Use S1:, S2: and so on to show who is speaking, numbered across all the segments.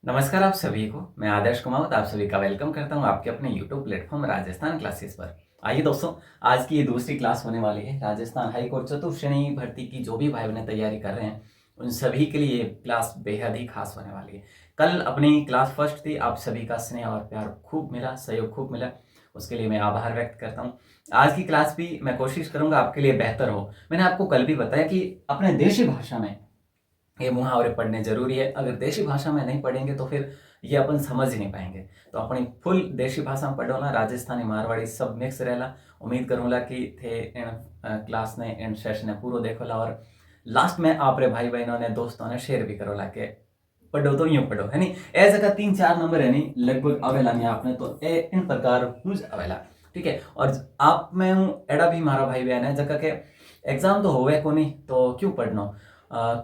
S1: नमस्कार आप सभी को। मैं आदर्श कुमावत आप सभी का वेलकम करता हूं आपके अपने यूट्यूब प्लेटफॉर्म राजस्थान क्लासेस पर। आइए दोस्तों, आज की ये दूसरी क्लास होने वाली है। राजस्थान हाई कोर्ट चतुर्थ श्रेणी भर्ती की जो भी भाई बहन तैयारी कर रहे हैं उन सभी के लिए ये क्लास बेहद ही खास होने वाली है। कल अपनी क्लास फर्स्ट थी, आप सभी का स्नेह और प्यार खूब मिला, सहयोग खूब मिला, उसके लिए मैं आभार व्यक्त करता हूँ। आज की क्लास भी मैं कोशिश करूंगा आपके लिए बेहतर हो। मैंने आपको कल भी बताया कि अपने देशी भाषा में ये मुहावरे पढ़ने जरूरी है। अगर देशी भाषा में नहीं पढ़ेंगे तो फिर ये अपन समझ ही नहीं पाएंगे। तो अपनी फुल देशी भाषा में पढ़ो ना, राजस्थानी मारवाड़ी सब मिक्स रहेला। उम्मीद करूंगा कि थे क्लास ने एंड सेशन ने पूरा देखोला और लास्ट में आप रे भाई बहनों ने दोस्तों ने शेयर भी करोला के पढ़ो तो यूं पढ़ो है नहीं। ए जगह 3-4 नंबर है नहीं लगभग अवेला नहीं आपने तो ए इन प्रकार हुज अवेला। ठीक है, और आप में हूँ एड़ा भी मारा भाई बहन है जगह के एग्जाम तो होवे को नहीं तो क्यों पढ़ना,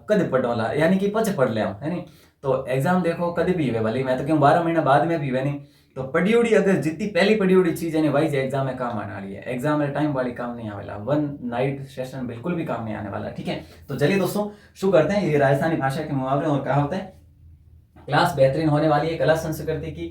S1: कद पढ़ोला यानी कि पच पढ़ ले है नहीं। तो एग्जाम देखो कद भी हुए भले, मैं तो क्यों 12 महीना बाद में भी हुए नहीं। तो पढ़ी उड़ी अगर जितनी पहली पढ़ी उड़ी चीज है वाइज एग्जाम में काम आने वाली है। एग्जाम में टाइम वाली काम नहीं आवेला, वन नाइट सेशन बिल्कुल भी काम नहीं आने वाला। ठीक है, तो चलिए दोस्तों शुरू करते हैं। ये राजस्थानी भाषा के मुहावरे और कहा होता है। क्लास बेहतरीन होने वाली है। कला संस्कृति की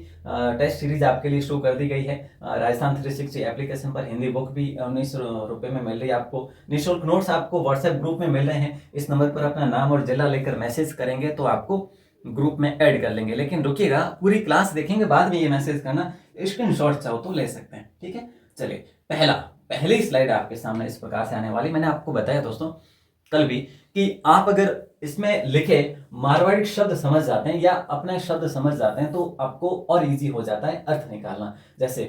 S1: टेस्ट सीरीज आपके लिए शुरू कर दी गई है। राजस्थान 360 एप्लीकेशन पर हिंदी बुक भी 19 रुपए में मिल रही है आपको। निःशुल्क नोट्स आपको व्हाट्सएप ग्रुप में मिल रहे हैं। इस नंबर पर अपना नाम और जिला लेकर मैसेज करेंगे तो आपको ग्रुप में ऐड कर लेंगे। लेकिन रुकिएगा, पूरी क्लास देखेंगे बाद में ये मैसेज करना। स्क्रीनशॉट चाहो तो ले सकते हैं। ठीक है, चलिए पहली स्लाइड आपके सामने इस प्रकार से आने वाली। मैंने आपको बताया दोस्तों कल भी कि आप अगर इसमें लिखे मारवाड़ी शब्द समझ जाते हैं या अपने शब्द समझ जाते हैं तो आपको और इजी हो जाता है अर्थ निकालना। जैसे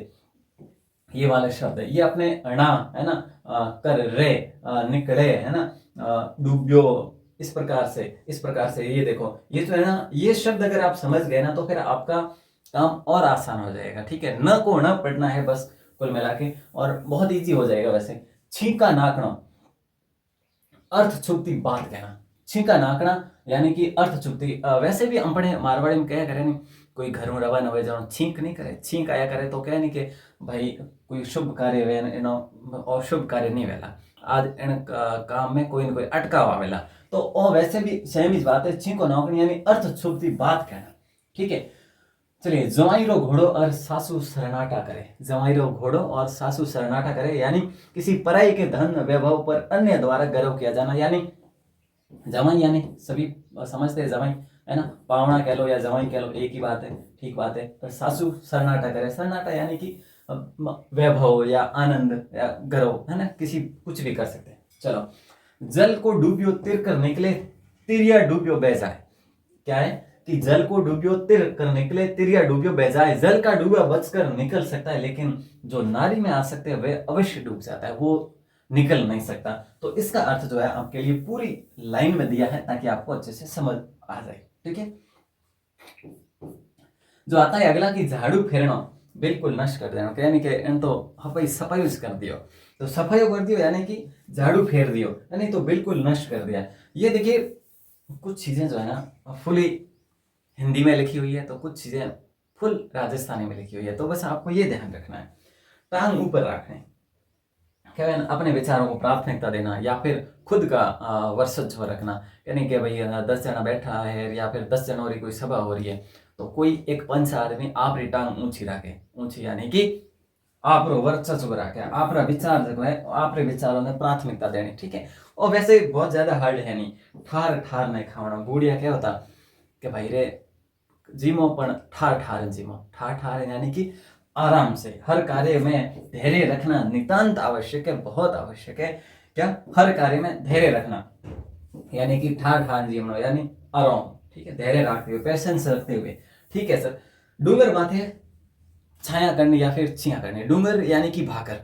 S1: ये वाले शब्द है, ये अपने अणा है ना, कर रे, निकले है ना, डूब्यो, इस प्रकार से ये देखो, ये जो है ना, ये शब्द अगर आप समझ गए ना तो फिर आपका काम और आसान हो जाएगा। ठीक है, न को न पढ़ना है बस कुल मिला के, और बहुत इजी हो जाएगा। वैसे छींका नाकना, अर्थ छुपती बात कहना। छींका नाकना यानी कि अर्थ छुपती। वैसे भी अपने मारवाड़ी में क्या करे नहीं, कोई घरों रवाना हुए जाओ छींक नहीं करे, छींक आया करे तो कह नहीं कि भाई कोई शुभ कार्य वे इनो और शुभ कार्य नहीं वेला, आज इन काम में कोई न कोई अटकाव आवेला। तो ओ वैसे भी सेम ही बात है, छींको नाकनी यानी अर्थ छुपती बात कहना। ठीक है, चलिए जवाईरो घोड़ो और सासू सरनाटा करे। जवाईरो घोड़ो और सासू सरनाटा करे यानी किसी पराई के धन वैभव पर अन्य द्वारा गर्व किया जाना। यानी जवाई यानी सभी समझते हैं जवाई है ना, पावना कह लो या जवाई कह लो एक ही बात है, ठीक बात है। पर सासू सरनाटा करे, सरनाटा यानी कि वैभव या आनंद या गर्व है ना, किसी कुछ भी कर सकते हैं। चलो, जल को डूबियो तिर कर निकले, तिरिया डूबियो बह जाए। क्या है कि जल को डूबियो तिर कर निकले, तिरिया डूबियो बह जाए। जल का डूबा बचकर निकल सकता है लेकिन जो नारी में आ सकते हैं वह अवश्य डूब जाता है, वो निकल नहीं सकता। तो इसका अर्थ जो है आपके लिए पूरी लाइन में दिया है ताकि आपको अच्छे से समझ आ जाए। ठीक है, जो आता है अगला कि झाड़ू फेरना बिल्कुल नष्ट कर देना, यानी कि इन तो हफाई सफाई कर दियो। तो सफाई कर दियो यानी कि झाड़ू फेर दियो, यानी तो बिल्कुल नष्ट कर दिया। ये देखिए कुछ चीजें जो है ना फुली हिंदी में लिखी हुई है तो कुछ चीजें फुल राजस्थानी में लिखी हुई है। तो बस आपको ये ध्यान रखना है, टांग ऊपर रखना, क्या है अपने विचारों को प्राथमिकता देना या फिर खुद का वर्चस्व रखना। यानी कि भाई 10 जना बैठा है या फिर 10 जनों की कोई सभा हो रही है तो कोई एक पंच आदमी आप री टांग ऊंची रखे, ऊंची यानी कि आप वर्चस्व रखे, आप विचार जो है आप विचारों ने प्राथमिकता देनी। ठीक है, और वैसे बहुत ज्यादा हार्ड है नहीं, ठार ठार नहीं खाना। बूढ़िया क्या होता कि भाई रे जीमो पण ठार ठार जीमो, ठार ठार यानी कि आराम से। हर कार्य में धैर्य रखना नितांत आवश्यक है, बहुत आवश्यक है। क्या, हर कार्य में धैर्य रखना यानी कि ठार ठार जीवनो यानी आराम। ठीक है, धैर्य रखते हुए, पेशेंस रखते हुए। ठीक है सर, डूंगर माथे छाया करनी या फिर छिया करनी। डूंगर यानी कि भाकर,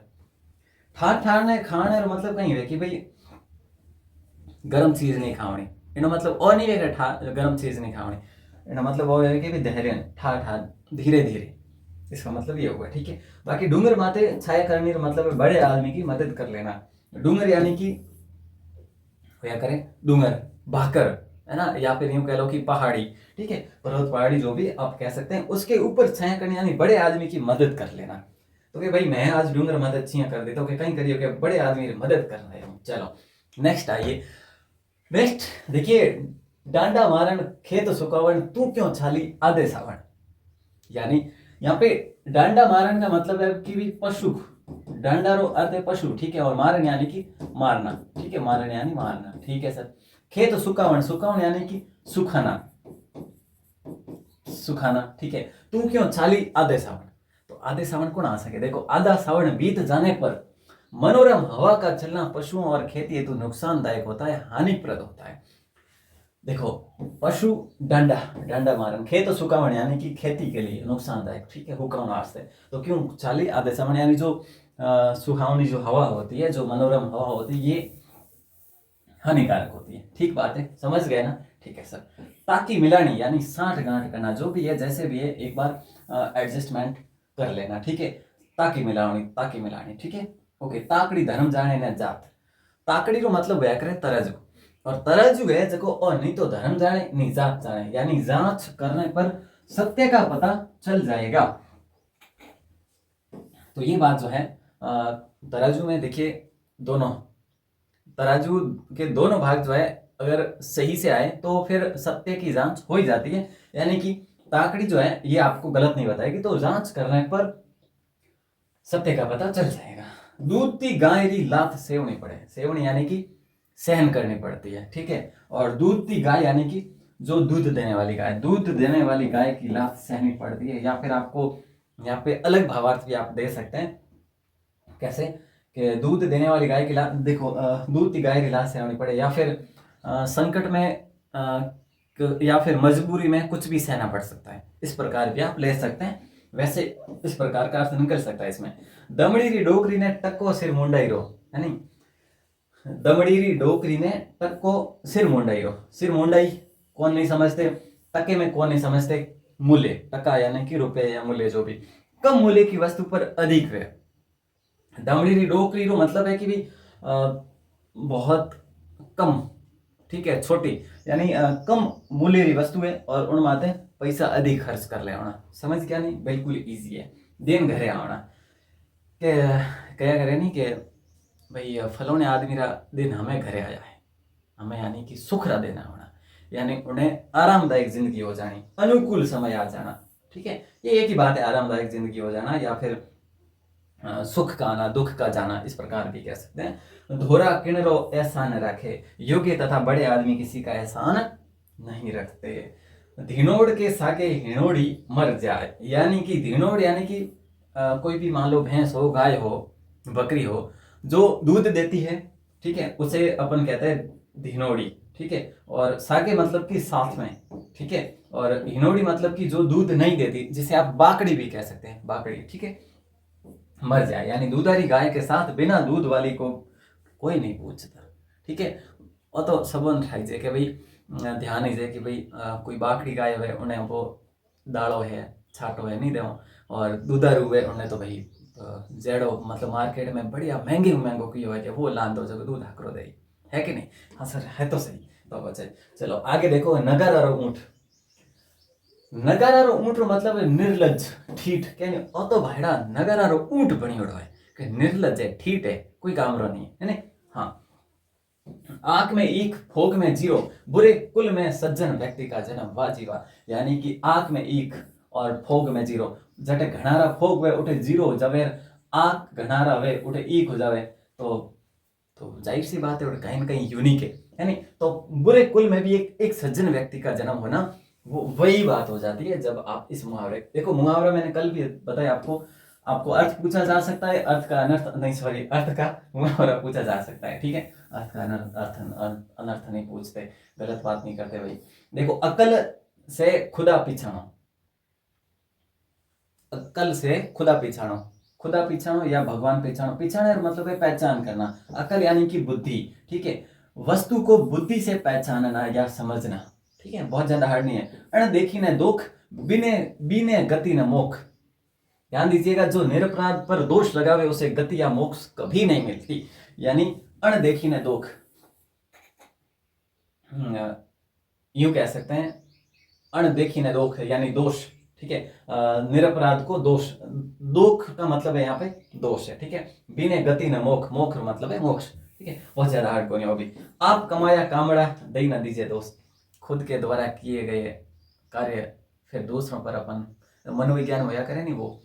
S1: ठार ठार ने खाने और मतलब कहीं है कि भाई गर्म चीज नहीं खावनी, इनो मतलब और नहीं है कि गर्म चीज नहीं खावनी, इनो मतलब वो है कि धैर्य ठार ठार धीरे धीरे, इसका मतलब ये हुआ। ठीक है, बाकी डूंगर माथे छाया करने का मतलब है बड़े आदमी की मदद कर लेना। डूंगर यानी कि क्या करें, डूंगर भाकर है ना, या फिर यूं कह लो कि पहाड़ी। ठीक है, पर्वत पहाड़ी जो भी आप कह सकते हैं, उसके ऊपर छाया करनी यानी बड़े आदमी की मदद कर लेना। तो कि भाई मैं आज डूंगर मदद छिया कर देता हूँ, कहीं करिए बड़े आदमी की मदद कर रहे हूँ। चलो नेक्स्ट आइए। नेक्स्ट देखिए, डांडा मारण खेत सुकावण तू क्यों छाली आधे सावण। यानी यहाँ पे डांडा मारण का मतलब है कि भी पशु, डांडा रो अर्थ है पशु, ठीक है, और मारण यानी कि मारना, ठीक है, मारण यानी मारना, ठीक है सर। खेत सुकावण, सुकावण यानी कि सुखाना, सुखाना, ठीक है। तू क्यों छाली आधे सावण, तो आधे सावण कौन आ सके। देखो आधा सावण बीत जाने पर मनोरम हवा का चलना पशुओं और खेती हेतु नुकसानदायक होता है, हानिप्रद होता है। देखो पशु डांडा, डांडा मारन, खेत सुकावण यानी कि खेती के लिए नुकसानदायक, ठीक है, हुकावण वास्ते। तो क्यों चाली आधे सावण यानी जो सुहावनी जो हवा होती है, जो मनोरम हवा होती है, ये हानिकारक होती है। ठीक बात है, समझ गए ना, ठीक है सर। ताकि मिलानी यानी साठ गांठ करना, जो भी है जैसे भी है एक बार एडजस्टमेंट कर लेना, ठीक है। ताकि मिलानी, ताकि मिलानी, ठीक है, ओके। ताकड़ी धर्म जाने ने जात, ताकड़ी रो मतलब व्या करे तराजू, और तराजू है जको और नहीं तो धर्म जाने नहीं जात जाने, यानी जांच करने पर सत्य का पता चल जाएगा। तो ये बात जो है तराजू में देखिए, दोनों तराजू के दोनों भाग जो है अगर सही से आए तो फिर सत्य की जांच हो ही जाती है। यानी कि ताकड़ी जो है ये आपको गलत नहीं बताएगी, तो जांच करने पर सत्य का पता चल जाएगा। दूधती गाय री लात सेवनी पड़े, सेवनी यानी कि सहन करनी पड़ती है, ठीक है। और दूधती गाय यानी कि जो दूध देने वाली गाय, दूध देने वाली गाय की लात सहनी पड़ती है। या फिर आपको यहाँ पे अलग भावार्थ भी आप दे सकते हैं, कैसे कि दूध देने वाली गाय की लात, देखो दूध की गाय की लात सहनी पड़े, या फिर संकट में या फिर मजबूरी में कुछ भी सहना पड़ सकता है, इस प्रकार भी आप ले सकते हैं। वैसे इस प्रकार का अर्थ निकल सकता है इसमें। दमड़ी री डोकरी ने टक्को सिर मुंडाई रो, है नहीं, दमड़ी री डोकरी ने टक्को सिर मुंडाई रो। सिर मुंडाई कौन नहीं समझते, टके में कौन नहीं समझते, मूल्य, टका यानी कि रुपए या मूल्य, जो भी कम मूल्य की वस्तु पर अधिक व्यय। दमड़ी री डोकरी रो मतलब है कि भी बहुत कम, ठीक है, छोटी, यानी कम मूल्य री वस्तु है और उन माते पैसा अधिक खर्च कर ले आना। समझ गया नहीं, बिल्कुल इजी है। दिन घरे आना के क्या करे नहीं कि भाई फलोने आदमी रा दिन हमें घरे आया है, हमें यानी कि सुख रा देना होना, यानी उन्हें आरामदायक जिंदगी हो जानी, अनुकूल समय आ जाना, ठीक है। ये एक ही बात है, आरामदायक जिंदगी हो जाना या फिर सुख का आना, दुख का जाना, इस प्रकार भी कह सकते हैं। धोरा किणरो एहसान रखे, योग्य तथा बड़े आदमी किसी का एहसान नहीं रखते। धिनोड़ के साके हिणोड़ी मर जाए, यानी कि धिनोड़ यानी कि कोई भी मान लो भैंस हो, गाय हो, बकरी हो, जो दूध देती है, ठीक है, उसे अपन कहते हैं धिनोड़ी, ठीक है। और साके मतलब कि साथ में, ठीक है। और हिनोड़ी मतलब कि जो दूध नहीं देती, जिसे आप बाकड़ी भी कह सकते हैं, बाकड़ी, ठीक है, मर जाए। यानी दूधारी गाय के साथ बिना दूध वाली को कोई नहीं पूछता, ठीक है। और तो सबन ठाई जे कि भाई ध्यान ही जे कि भाई कोई बाकड़ी गाय है उन्हें वो दाड़ो है, छाटो है नहीं देव, और दूधारू है उन्हें तो भाई जेड़ो मतलब मार्केट में बढ़िया महंगी महंगो की है वो लान दो, जो दूध हकरो दे, है कि नहीं। हाँ सर, है तो सही। तो बचे चलो आगे देखो, नगर और ऊंट। नगारा रो ऊंट रो मतलब है निर्लज, ठीठ, कहने ओ तो भाईड़ा नगारा रो ऊंट बनी उड़ो है कि निर्लज है, ठीठ है, कोई काम रो नहीं है ने। हाँ, आंख में ईख फोग में जीरो, बुरे कुल में सज्जन व्यक्ति का जन्म, वाह जी वाह। यानी कि आंख में ईख और फोग में जीरो, जटे घनारा फोग वे उठे जीरो हो जावे, आंख घनारा वे उठे ईख हो जावे, तो जाहिर सी बात है और कहीं ना कहीं यूनिक है नहीं। तो बुरे कुल में भी एक सज्जन व्यक्ति का जन्म होना, वो वही बात हो जाती है जब आप इस मुहावरे, देखो मुहावरा मैंने कल भी बताया आपको, आपको अर्थ पूछा जा सकता है, अर्थ का अनर्थ नहीं, सॉरी, अर्थ का मुहावरा पूछा जा सकता है, ठीक है। अर्थ का अनर्थ, अर्थ अनर्थ नहीं पूछते, गलत बात नहीं करते भाई। देखो अकल से खुदा पिछाणो, अक्कल से खुदा पिछाणो, खुदा पिछाणो या भगवान पिछाणो, पिछाणे मतलब है पहचान करना, अकल यानी कि बुद्धि, ठीक है। वस्तु को बुद्धि से पहचानना या समझना, ठीक है, बहुत ज्यादा हार्ड नहीं है। अणदेखी ने दुख, बिने बिने गति न मोक्ष। ध्यान दीजिएगा, जो निरपराध पर दोष लगावे उसे गति या मोक्ष कभी नहीं मिलती। यानी अणदेखी ने दुख, यूं कह सकते हैं, अणदेखी ने दोष यानी दोष, ठीक है। निरपराध को दोष, दुख का मतलब है यहाँ पे दोष है, ठीक है। बिने गति न मोक्ष, मोक्ष मतलब है मोक्ष, ठीक है। बहुत ज्यादा हार्ड कोनी होगी। आप कमाया कामड़ा दई न दीजिए दोस्त, खुद के द्वारा किए गए कार्य फिर दूसरों पर अपन मनोविज्ञान होया करे नहीं, वो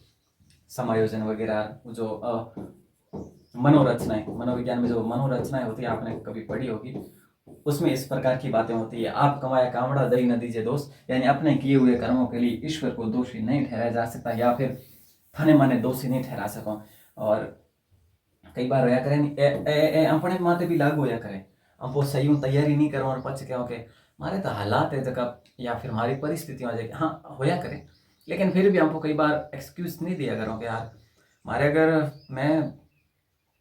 S1: समायोजन वगैरह, जो मनोरचनाएं, मनोविज्ञान में जो मनोरचनाएं होती है आपने कभी पढ़ी होगी, उसमें इस प्रकार की बातें होती है। आप कमाया कामड़ा दई न दीजिए दोष, यानी अपने किए हुए कर्मों के लिए ईश्वर को दोषी नहीं ठहराया जा सकता, या फिर थाने माने दोषी नहीं ठहरा सको। और कई बार होया करे अपने माते भी लागू होया करे, अब वो सही तैयारी नहीं करो और पछ कहो कि मारे तो हालात है जगह या फिर हमारी परिस्थितियों आ जाएगी, हाँ होया करे, लेकिन फिर भी हमको कई बार एक्सक्यूज नहीं दिया करो कि यार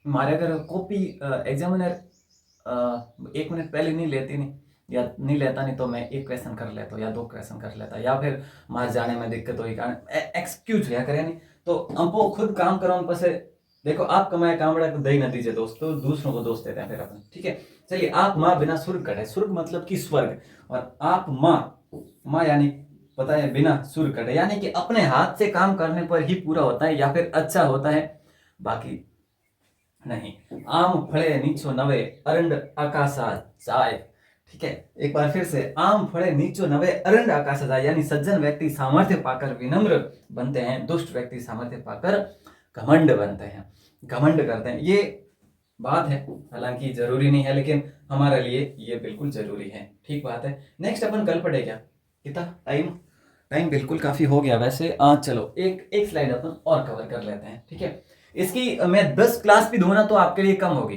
S1: मारे अगर कॉपी एग्जामिनर 1 मिनट पहले नहीं लेती नहीं या नहीं लेता नहीं तो मैं 1 क्वेश्चन कर लेता या 2 क्वेश्चन कर लेता, या फिर मार जाने में दिक्कत हुई कारण एक्सक्यूज लिया करे नहीं, तो हमको खुद काम करो उन पर से। देखो आप कमाया कामड़ा को दई न दीजिए दोस्तों, दूसरों को दोष देते हैं फिर अपन, ठीक है। चलिए, आप माँ बिना स्वर्ग कटे, स्वर्ग मतलब कि स्वर्ग, और आप माँ यानी पता है बिना सुर कटे, यानी कि अपने हाथ से काम करने पर ही पूरा होता है या फिर अच्छा होता है, बाकी नहीं। आम फड़े नीचो नवे अरंड आकाशा जाए, ठीक है, एक बार फिर से, आम फड़े नीचो नवे अरंड आकाशा जाए, यानी सज्जन व्यक्ति सामर्थ्य पाकर विनम्र बनते हैं, दुष्ट व्यक्ति सामर्थ्य पाकर घमंड बनते हैं, घमंड करते हैं। ये बात है, हालांकि जरूरी नहीं है, लेकिन हमारे लिए ये बिल्कुल जरूरी है, ठीक बात है। नेक्स्ट अपन कल पढ़े क्या, कितना टाइम बिल्कुल काफी हो गया वैसे। चलो एक स्लाइड अपन और कवर कर लेते हैं, ठीक है। इसकी मैं 10 क्लास भी दूं ना तो आपके लिए कम होगी,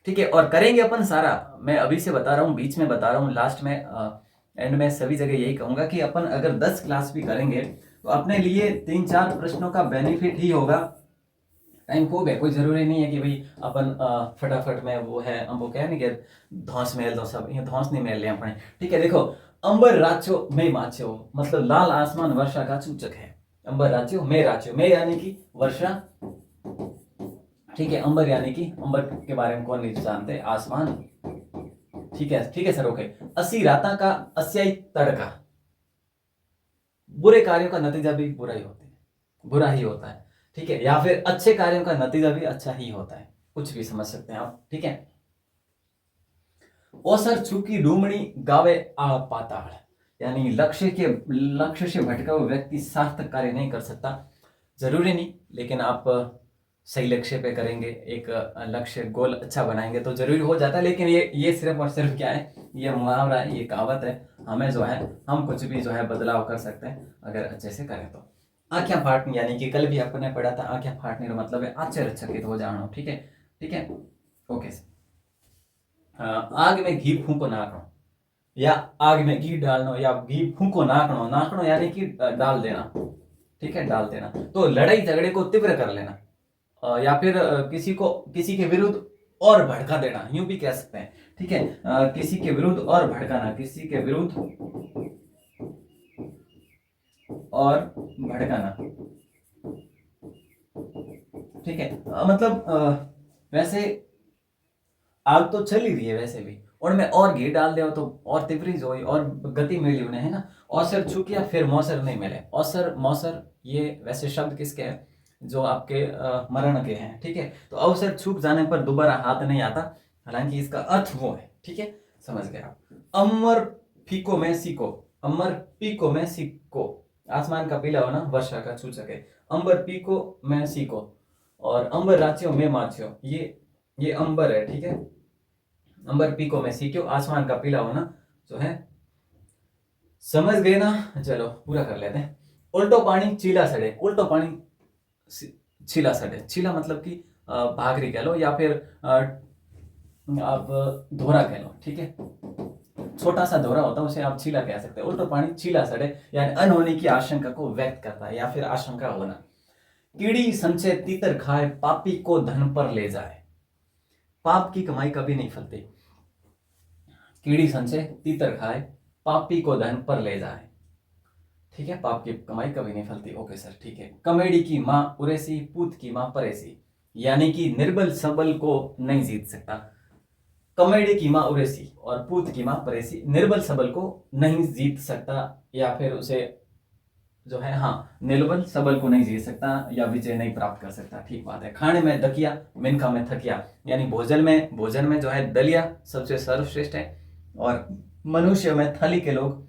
S1: ठीक है, और करेंगे अपन सारा। मैं अभी से बता रहा हूँ, बीच में बता रहा हूँ, लास्ट में एंड में सभी जगह यही कहूंगा कि अपन अगर 10 क्लास भी करेंगे तो अपने लिए 3-4 प्रश्नों का बेनिफिट ही होगा। टाइम खूब है, कोई जरूरी नहीं है कि भाई अपन फटाफट में वो है, हम वो कह नहीं कि धौस मेल दो सब, ये धौस नहीं मेल ले अपने, ठीक है। देखो, अंबर राचो में माचो, मतलब लाल आसमान वर्षा का सूचक है। अंबर राचो में यानी कि वर्षा, ठीक है। अंबर यानी कि अंबर के बारे में कौन नहीं जानते, आसमान, ठीक है सर, ओके। 80 राता का अस्याई तड़का, बुरे कार्यों का नतीजा भी बुरा ही होता है, ठीक है, या फिर अच्छे कार्यों का नतीजा भी अच्छा ही होता है, कुछ भी समझ सकते हैं आप, ठीक है। ओसर चूकी डूमणी गावे आड़ पाताल, यानी लक्ष्य से भटका हुआ व्यक्ति सार्थक कार्य नहीं कर सकता। जरूरी नहीं, लेकिन आप सही लक्ष्य पे करेंगे, एक लक्ष्य गोल अच्छा बनाएंगे तो जरूरी हो जाता है। लेकिन ये सिर्फ और सिर्फ क्या है, ये मुहावरा है, ये कहावत है, हमें जो है हम कुछ भी जो है बदलाव कर सकते हैं अगर अच्छे से करें तो। आंखें फाटनी, यानी कि कल भी आपने पढ़ा था, आंखें फाटने का मतलब है आश्चर्यचकित हो जाना, ठीक है, ओके। आग में घी फूंको नाकनो, या आग में घी डालना, या घी फूंको नाकनो यानी कि डाल देना, ठीक है, डाल देना। तो लड़ाई झगड़े को तीव्र कर लेना, या फिर किसी के विरुद्ध और भड़का देना, यूं भी कह सकते हैं, ठीक है। किसी के विरुद्ध और भड़काना, किसी के विरुद्ध और भड़काना, ठीक है। मतलब वैसे आग तो चल ही रही है वैसे भी, और मैं और घी डाल दिया तो और तिवरीज हुई और गति मिली उन्हें, है ना। औसर छूकिया फिर मौसर नहीं मिले, औसर मौसर ये वैसे शब्द किसके हैं, जो आपके मरण के हैं, ठीक है। तो अवसर छूट जाने पर दोबारा हाथ नहीं आता, हालांकि इसका अर्थ वो है, ठीक है, समझ गए आप। अमर फीको में सीको, अमर पीको में सीको, आसमान का पीला होना वर्षा का सूचक है। अंबर पीको में सीको, और अंबर राचियो में माचियो, ये अंबर है, ठीक है। अंबर पीको में सीको, आसमान का पीला होना जो है, समझ गए ना। चलो पूरा कर लेते हैं। उल्टो पानी चीला सड़े, उल्टो पानी छीला सड़े, छीला मतलब कि भागरी कह लो, या फिर आप धोरा कह लो, ठीक है। छोटा सा धोरा होता है उसे आप छीला कह सकते हैं। उल्टो पानी छीला सड़े यानी अनहोने की आशंका को व्यक्त करता है, या फिर आशंका होना। कीड़ी संचय तीतर खाए, पापी को धन पर ले जाए, पाप की कमाई कभी नहीं फलती। कीड़ी संचय तीतर खाए, पापी को धन पर ले जाए, ठीक है, पाप की कमाई कभी नहीं फलती, ओके सर, ठीक है। कमेडी की माँ उरेसी, पूत की माँ परेसी, यानी कि निर्बल सबल को नहीं जीत सकता। कमेडी की माँ उरेसी और पूत की माँ परेसी, निर्बल सबल को नहीं जीत सकता, या फिर उसे जो है, हाँ, निर्बल सबल को नहीं जीत सकता या विजय नहीं प्राप्त कर सकता, ठीक बात है। खाने में दकिया, मिनखा में थकिया, यानी भोजन में जो है दलिया सबसे सर्वश्रेष्ठ है, और मनुष्य में थली के लोग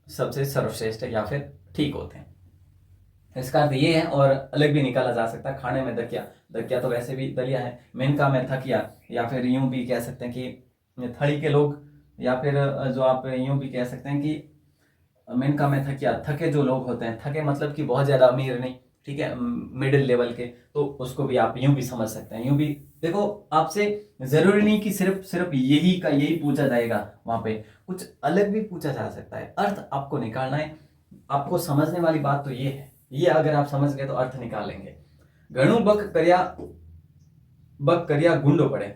S1: सबसे सर्वश्रेष्ठ या फिर ठीक होते हैं। इसका अर्थ ये है, और अलग भी निकाला जा सकता है। खाने में दकिया, दकिया तो वैसे भी दलिया है। मेनका में थकिया, या फिर यूं भी कह सकते हैं कि थली के लोग, या फिर जो आप यूं भी कह सकते हैं कि मेनका में थकिया, थके जो लोग होते हैं। थके मतलब कि बहुत ज्यादा अमीर नहीं, ठीक है, मिडिल लेवल के, तो उसको भी आप यूं भी समझ सकते हैं। यूं भी देखो, आपसे जरूरी नहीं कि सिर्फ सिर्फ यही का यही पूछा जाएगा, वहां पे कुछ अलग भी पूछा जा सकता है। अर्थ आपको निकालना है। आपको समझने वाली बात तो ये है, ये अगर आप समझ गए तो अर्थ निकाल लेंगे। घणु बक करिया गुंडो पड़े।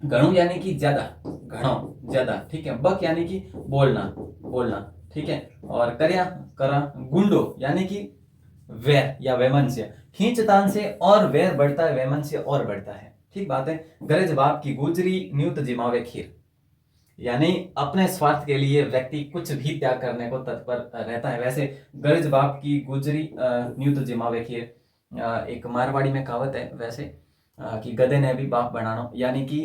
S1: घणु यानी कि ज्यादा, घणो ज्यादा, ठीक है। बक यानी कि बोलना, बोलना, ठीक है। और करिया करा, गुंडो यानी कि वैर या वैमनस्य। खींचतान से और वैर बढ़ता है, वैमनस्य और बढ़ता है, ठीक बात है। गरज बाप की गुजरी न्यूत जिमावे खीर, यानी अपने स्वार्थ के लिए व्यक्ति कुछ भी त्याग करने को तत्पर रहता है। वैसे गरज बाप की गुजरी न्यूत जिमावे खीर एक मारवाड़ी में कहावत है वैसे, कि गधे ने भी बाप बनाना, यानी कि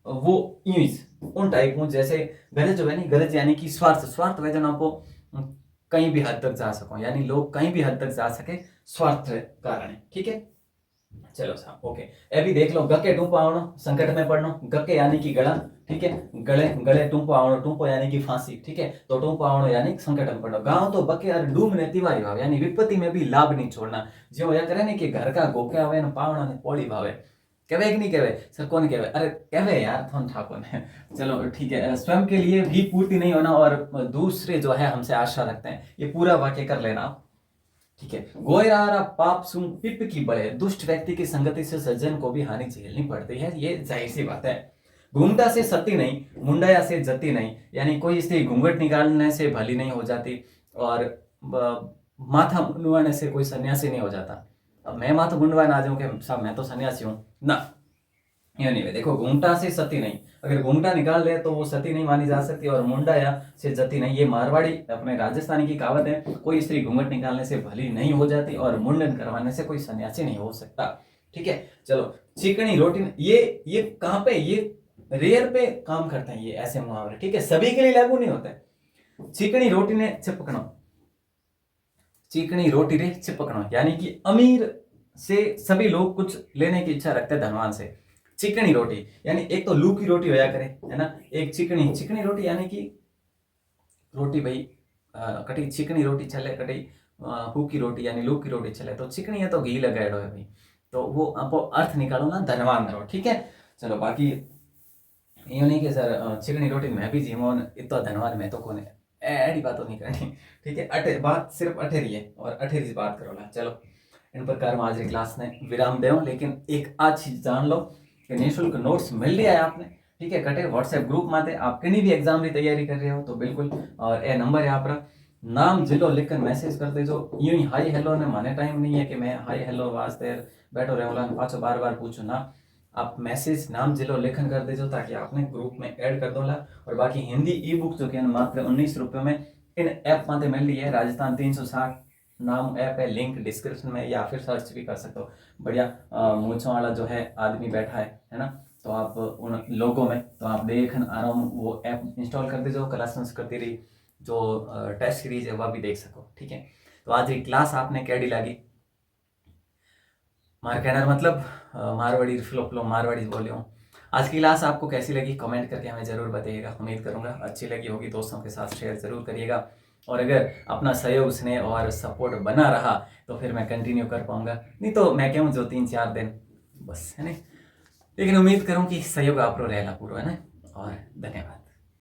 S1: वो यूं उन टाइप हूँ जैसे गरज है नहीं, गरज यानी कि स्वार्थ, स्वार्थ वजह आपको कहीं भी हद तक जा सको, यानी लोग कहीं भी हद तक जा सके, स्वार्थ कारण है, ठीक है। चलो साहब, ओके। अभी देख लो, गके टूंपो आवणो, संकट में पड़नो। गके यानी कि गला, ठीक है। गले गले टूंपो आवणो, टूंपो यानी कि फांसी, ठीक है। तो टूंपो आवणो यानी संकट में पड़नो। गांव तो बके और डूम ने तिवारी भाव, यानी विपत्ति में भी लाभ नहीं छोड़ना। जो या करे ने कि घर का गोके आवे ने पावणा ने पोड़ी भावे। कहवे कि नहीं कहवे सर, कौन कहवे? अरे कहवे यार, थोन ठाकुर ने। चलो ठीक है। स्वयं के लिए भी पूर्ति नहीं होना और दूसरे जो है हमसे आशा रखते हैं, ये पूरा वाक्य कर लेना आप, ठीक है। गोयरारा पाप सुन पिप की बड़े, दुष्ट व्यक्ति की संगति से सज्जन को भी हानि झेलनी पड़ती है, ये जाहिर सी बात है। घूंघटा से सती नहीं, मुंडाया से जती नहीं, यानी कोई स्त्री घूंघट निकालने से भली नहीं हो जाती, और माथा मुंडवाने से कोई सन्यासी नहीं हो जाता। अब मैं माथा मुंडवाने आ जाऊं कि साहब मैं तो सन्यासी हूं ना, ये नहीं। देखो, घूंघटा से सती नहीं, अगर घूंघटा निकाल ले तो वो सती नहीं मानी जा सकती, और मुंडाया से जती नहीं, ये मारवाड़ी अपने राजस्थानी की कहावत है। कोई स्त्री घूंघट निकालने से भली नहीं हो जाती, और मुंडन करवाने से कोई सन्यासी नहीं हो सकता, ठीक है। चलो, चिकनी रोटी, ये कहाँ पे, ये रेयर पे काम करते हैं ये ऐसे मुहावरे, ठीक है, सभी के लिए लागू नहीं होते। चिकनी रोटी ने चिपकनो, चिकनी रोटी रे चिपकनो, यानी कि अमीर से सभी लोग कुछ लेने की इच्छा रखते हैं धनवान से। चिकनी रोटी यानी एक तो लू की रोटी होया करे, है ना, एक चिकनी, चिकनी रोटी यानी कि रोटी भाई कटी चिकनी रोटी चले, कटी हू की रोटी यानी लू की रोटी चले, तो चिकनी है तो घी लगाएडो है भाई, तो वो आपको अर्थ निकालो ना, धनवान रहो, ठीक है। चलो, बाकी यूं नहीं कि सर चिकनी रोटी मैं भी जीवो इतना धनवान मैं तो कौन है, ऐडी बात तो नहीं करनी, ठीक है। अटे बात सिर्फ अठेरी है, और अठेरी से बात करो ला। चलो, इन प्रकार में आज क्लास ने विराम देव, लेकिन एक आज चीज जान लो कि निःशुल्क नोट्स मिल रही है आपने, ठीक है। कटे व्हाट्सएप ग्रुप में आप कहीं भी एग्जाम की तैयारी कर रहे हो तो बिल्कुल, और ए नंबर है आप नाम जिलो लिखकर मैसेज कर देजो। यूं ही हाई हेलो ने माने टाइम नहीं है कि मैं हाई हेलो वास्ते बैठो रहूँगा पाछो बार बार पूछू ना, आप मैसेज नाम जिलो लेखन कर देजो ताकि आपने ग्रुप में ऐड कर दो ला। और बाकी हिंदी ई बुक जो कि मात्र 19 रुपये में इन ऐप माते मिल रही है, राजस्थान 360 नाम ऐप है, लिंक डिस्क्रिप्शन में, या फिर सर्च भी कर सकते हो। बढ़िया मूछों वाला जो है आदमी बैठा है ना, तो आप उन लोगों में तो आप देखन आराम वो ऐप इंस्टॉल कर दीजिए, क्लास संस्कृति रही जो टेस्ट सीरीज है वह भी देख सको, ठीक है। तो आज की क्लास आपने कैडी लगी, मार कहना मतलब मारवाड़ी फ्लो मारवाड़ी बोलियो। आज की क्लास आपको कैसी लगी कमेंट करके हमें ज़रूर बताइएगा, उम्मीद करूंगा अच्छी लगी होगी। दोस्तों के साथ शेयर ज़रूर करिएगा, और अगर अपना सहयोग स्नेह और सपोर्ट बना रहा तो फिर मैं कंटिन्यू कर पाऊंगा, नहीं तो मैं क्यों जो 3-4 दिन बस, है ना। लेकिन उम्मीद करूँ कि सहयोग आप रहेगा पूरा, है ना। और धन्यवाद।